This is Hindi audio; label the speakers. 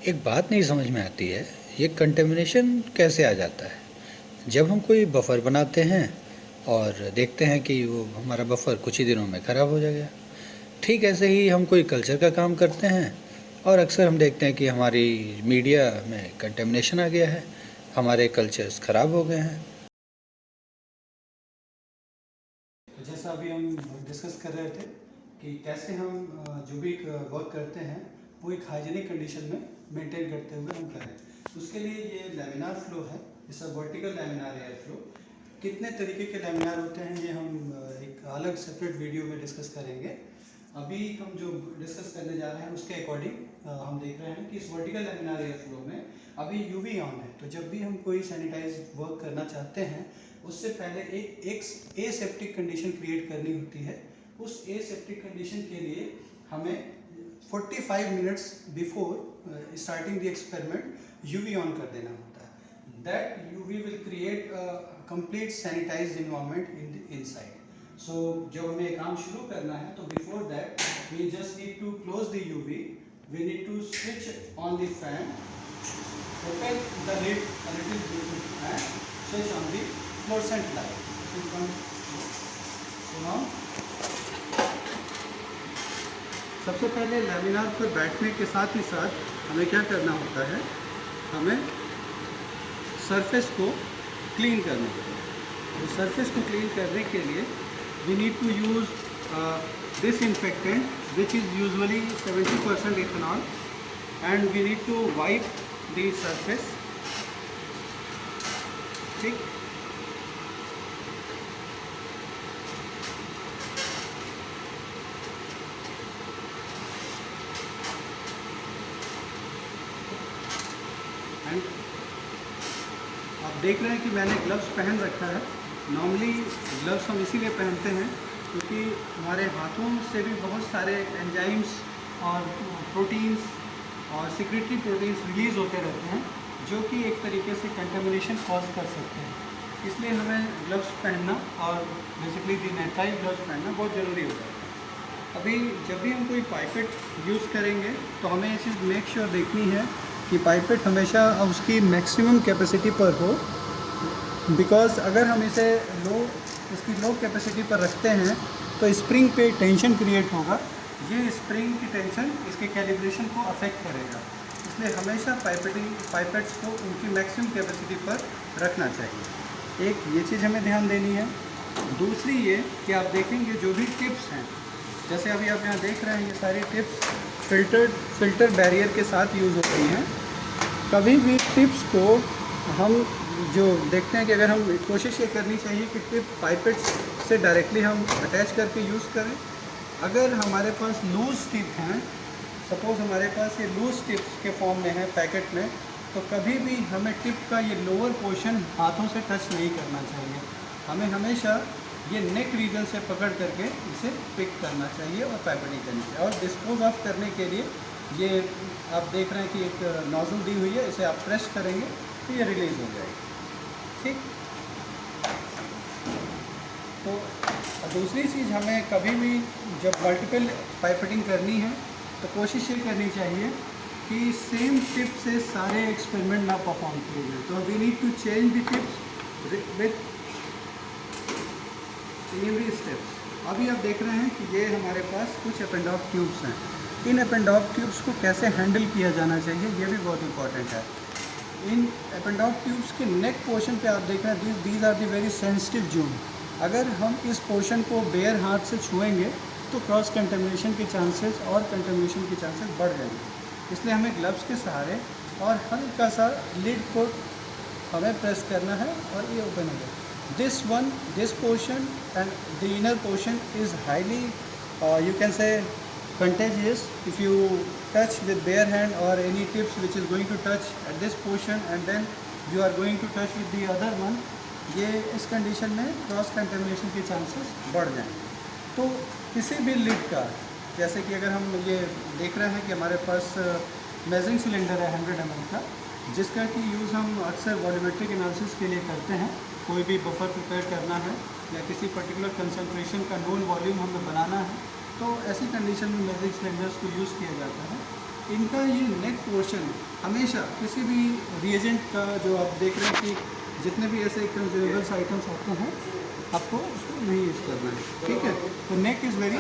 Speaker 1: एक बात नहीं समझ में आती है, ये कंटेमिनेशन कैसे आ जाता है? जब हम कोई बफर बनाते हैं और देखते हैं कि वो हमारा बफर कुछ ही दिनों में ख़राब हो जाएगा। ठीक ऐसे ही हम कोई कल्चर का काम करते हैं और अक्सर हम देखते हैं कि हमारी मीडिया में कंटेमिनेशन आ गया है, हमारे कल्चर्स ख़राब हो गए हैं।
Speaker 2: तो जैसा अभी हम डिस्कस कर रहे थे कि कैसे हम जो भी वर्क करते हैं वो एक हाइजीनिक कंडीशन में मेंटेन करते हुए हम करें। उसके लिए ये लैमिनार फ्लो है, जैसा वर्टिकल लैमिनार एयर फ्लो। कितने तरीके के लैमिनार होते हैं ये हम एक अलग सेपरेट वीडियो में डिस्कस करेंगे। अभी हम जो डिस्कस करने जा रहे हैं उसके अकॉर्डिंग हम देख रहे हैं कि इस वर्टिकल लैमिनार एयर फ्लो में अभी यूवी ऑन है। तो जब भी हम कोई सैनिटाइज वर्क करना चाहते हैं उससे पहले एक एसेप्टिक कंडीशन क्रिएट करनी होती है। उस एसेप्टिक कंडीशन के लिए हमें 45 minutes before starting the experiment UV on कर देना होता है। That UV will create complete sanitized environment in the inside. So जब हमें काम शुरू करना है तो before that we just need to close the UV, we need to switch on the fan, open the lid a little bit and switch on the fluorescent light. So now सबसे पहले लैमिनार पर बैठने के साथ ही साथ हमें क्या करना होता है, हमें सरफेस को क्लीन करना होता है। तो सरफेस को क्लीन करने के लिए we need to use disinfectant which is usually 70% ethanol, and we need to wipe the surface. ठीक, एंड आप देख रहे हैं कि मैंने ग्लव्स पहन रखा है। नॉर्मली ग्लव्स हम इसीलिए पहनते हैं क्योंकि हमारे हाथों से भी बहुत सारे एंजाइम्स और प्रोटीन्स और सिक्रेटरी प्रोटीन्स रिलीज़ होते रहते हैं जो कि एक तरीके से कंटेमिनेशन कॉज कर सकते हैं। इसलिए हमें ग्लव्स पहनना और बेसिकली डिनेटाइल ग्लव्स पहनना बहुत ज़रूरी होता है। अभी जब भी हम कोई पाइपेट यूज़ करेंगे तो हमें ये चीज़ मेक श्योर देखनी है कि पाइपेट हमेशा उसकी मैक्सिमम कैपेसिटी पर हो, बिकॉज़ अगर हम इसे उसकी लो कैपेसिटी पर रखते हैं तो स्प्रिंग पे टेंशन क्रिएट होगा। ये स्प्रिंग की टेंशन इसके कैलिब्रेशन को अफेक्ट करेगा। इसलिए हमेशा पाइपेट्स को उनकी मैक्सिमम कैपेसिटी पर रखना चाहिए। एक ये चीज़ हमें ध्यान देनी है। दूसरी ये कि आप देखेंगे जो भी टिप्स हैं, जैसे अभी आप यहाँ देख रहे हैं ये सारी टिप्स फिल्टर बैरियर के साथ यूज़ होती हैं। कभी भी टिप्स को हम जो देखते हैं कि अगर हम कोशिश ये करनी चाहिए कि टिप पाइपेट्स से डायरेक्टली हम अटैच करके यूज़ करें। अगर हमारे पास लूज़ टिप हैं, सपोज़ हमारे पास ये लूज़ टिप्स के फॉर्म में है पैकेट में, तो कभी भी हमें टिप का ये लोअर पोर्शन हाथों से टच नहीं करना चाहिए। हमें हमेशा ये नेक रीजन से पकड़ करके इसे पिक करना चाहिए और पाइपेटिंग करनी चाहिए। और डिस्पोज ऑफ करने के लिए ये आप देख रहे हैं कि एक नोजल दी हुई है, इसे आप प्रेस करेंगे तो ये रिलीज़ हो जाएगी। ठीक, तो दूसरी चीज़ हमें कभी भी जब मल्टीपल पाइपेटिंग करनी है तो कोशिश ये करनी चाहिए कि सेम टिप से सारे एक्सपेरिमेंट ना परफॉर्म किए जाए। तो we need to change the tips with every steps. अभी आप देख रहे हैं कि ये हमारे पास कुछ एपेंडॉक ट्यूब्स हैं। इन एपेंडॉक ट्यूब्स को कैसे हैंडल किया जाना चाहिए ये भी बहुत इंपॉर्टेंट है। इन एपेंडॉक ट्यूब्स के नेक पोर्शन पे आप देख रहे हैं these are the very sensitive zone. अगर हम इस पोर्शन को बेयर हाथ से छुएंगे तो क्रॉस कंटेमिनेशन के चांसेस और कंटेमिनेशन के चांसेस बढ़ जाएंगे। इसलिए हमें ग्लव्स के सहारे और हल्का सा लिड को हमें प्रेस करना है और ये ओपन हो जाए। This portion and the inner portion is highly, you can say, contagious. If you touch with bare hand or any tips which is going to touch at this portion and then you are going to touch with the other one, ये इस कंडीशन में क्रॉस कंटेमिनेशन के चांसेस बढ़ जाएंगे। तो किसी भी लिड का, जैसे कि अगर हम ये देख रहे हैं कि हमारे पास मेजरिंग सिलेंडर है 100 ml का, जिसका कि यूज़ हम अक्सर वॉल्यूमेट्रिक एनालिसिस के लिए करते हैं। कोई भी बफर प्रिपेयर करना है या किसी पर्टिकुलर कंसंट्रेशन का नोन वॉल्यूम हमें बनाना है तो ऐसी कंडीशन में मेजरिंग सिलेंडर्स को यूज़ किया जाता है। इनका ये नेक पोर्शन हमेशा किसी भी रिएजेंट का जो आप देख रहे हैं कि जितने भी ऐसे कंज्यूमेबल्स आइटम्स आते हैं आपको उसको नहीं यूज़ करना है, ठीक है। तो नेक इज़ वेरी